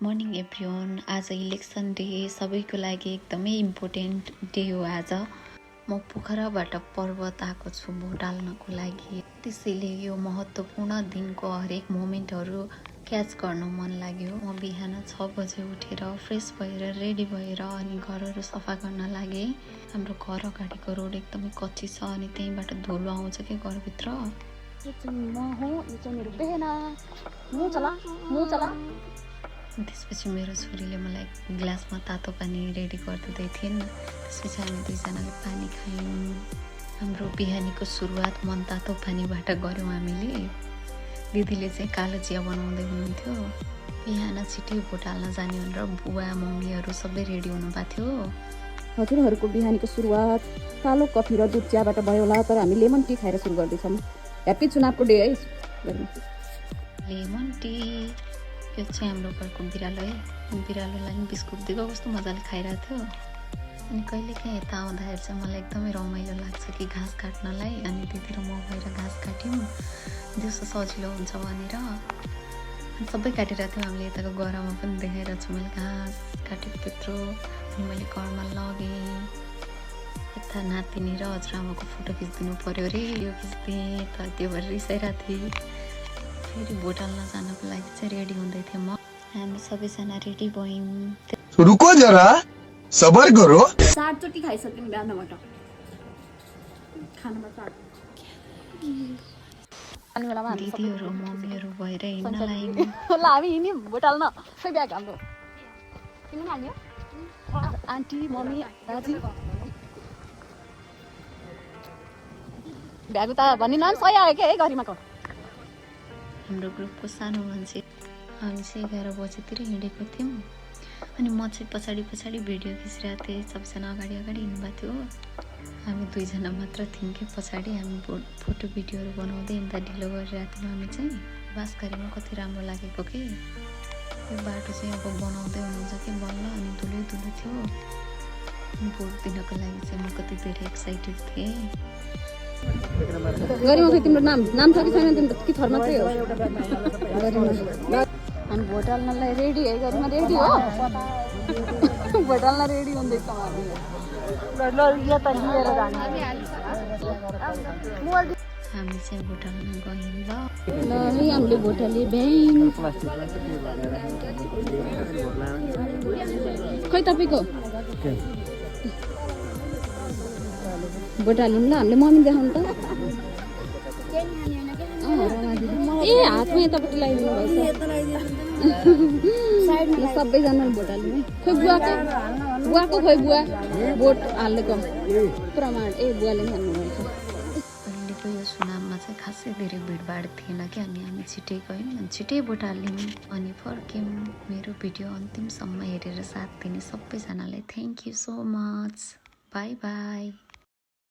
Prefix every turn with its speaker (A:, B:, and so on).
A: Good morning everyone. आज election day सबैको लागि एकदमै इम्पोर्टेन्ट डे हो। आज म पोखराबाट पर्वत आएको छु भोट हाल्नको लागि। त्यसैले यो महत्त्वपूर्ण दिनको हरेक मोमेन्टहरू क्याच गर्न मन लाग्यो। म बिहान 6 बजे उठेर फ्रेस भएर रेडी भएर अनि घरहरू सफा गर्न लागेँ। हाम्रो घर अगाडिको रोड एकदमै कच्ची छ अनि त्यहीँबाट धुलो आउँछ कि घरभित्र। त्यसपछि मेरो छोरीले मलाई ग्लासमा तातो पानी रेडी गरिदिँदै थिइन्। त्यसपछि हामी दुईजनाले पानी खायौँ। हाम्रो बिहानीको सुरुवात मन तातो पानीबाट गऱ्यौँ हामीले। दिदीले चाहिँ कालो चिया बनाउँदै हुनुहुन्थ्यो। बिहान छिट्टै भोट हाल्न जाने भनेर बुवा मम्मीहरू सबै रेडी हुनुभएको थियो।
B: हजुरहरूको बिहानीको सुरुवात कालो कफी र दुध चियाबाट भयो होला, तर हामी लेमन टी खाएर सुरु गर्दैछौँ। ह्याप्पी चुनावको डे है।
A: लेमन टी यो चाहिँ हाम्रो घरको बिरालोलाई पनि बिस्कुट दिएको कस्तो मजाले खाइरहेको थियो। अनि कहिलेकाहीँ यता आउँदाखेरि चाहिँ मलाई एकदमै रमाइलो लाग्छ कि घाँस काट्नलाई। अनि दिदी र म भएर घाँस काट्यौँ दिउँसो सजिलो हुन्छ भनेर। अनि सबै काटिरहेको थियौँ हामीले। यताको गरामा पनि देखाइरहेको छु मैले घाँस काटेको त्यत्रो। अनि मैले घरमा लगेँ। यता नातिनी र हजुरआमाको फोटो खिचिदिनु पऱ्यो अरे, यो खिच्दिएँ त त्यो भएर रिसाइरहेको थिएँ। फेरि भोट हाल्न जानको लागि चाहिँ रेडी हुँदै थिएँ म। हामी सबैजना रेडी भयौँ।
C: रुको जरा सबर करो।
B: 4 चोटि खाइसक्यौँ बिहानबाट। खानामा 4 अनि बेलामा हामी
A: दिदीहरू मम्मीहरू भएर हिँड्न लाग्यौँ।
B: ल हामी हिँड्यौँ भोट हाल्न। खै ब्याग हाम्रो किन हाल्यो? आन्टी मम्मी दाजु ब्याग त भनिन सही आयो क्या है गरिमाको।
A: हाम्रो ग्रुपको सानो मान्छे हामी चाहिँ 11 बजीतिर हिँडेको थियौँ। अनि म चाहिँ पछाडि भिडियो खिचिरहेको थिएँ। सबैजना अगाडि हिँड्नुभएको थियो। हामी दुईजना मात्र थियौँ कि पछाडि। हामी फोटो भिडियोहरू बनाउँदै हिँड्दा ढिलो गरिरहेको थियौँ। हामी चाहिँ बाँसघारीमा कति राम्रो लागेको कि यो बाटो चाहिँ अब बनाउँदै हुनुहुन्छ कि बल्ल। अनि धुलै थियो। भोट दिनको लागि चाहिँ म कति धेरै एक्साइटेड थिएँ।
B: गरिमा खै तिम्रो नाम छ कि छैन? तिम्रो के थरमा चाहिँ हो? हामी भोट हाल्नलाई रेडी है। गरिमा रेडी हो? भोट हाल्न रेडी हुँदैछौँ हामी।
A: हामी चाहिँ भोट हाल्न गयौँ
B: ल है हामीले भोट हाल्यो ब्याङ। खै तपाईँको भोट हाल्नु ल? हामीले मम्मी देखाउनु त। ए हातमा यतापट्टि लगाइदिनु भएछ। सबैजनाले भोट हाल्नु है। खोइ बुवाको खोइ बुवा भोट हाल्नुको प्रमाण। ए बुवाले पनि हाल्नु भएछ।
A: अहिलेको यो चुनावमा चाहिँ खासै धेरै भिडभाड थिएन कि। अनि हामी छिट्टै गयौँ अनि छिट्टै भोट हाल्यौँ अनि फर्क्यौँ। मेरो भिडियो अन्तिमसम्म हेरेर साथ दिने सबैजनालाई thank you so much. By by.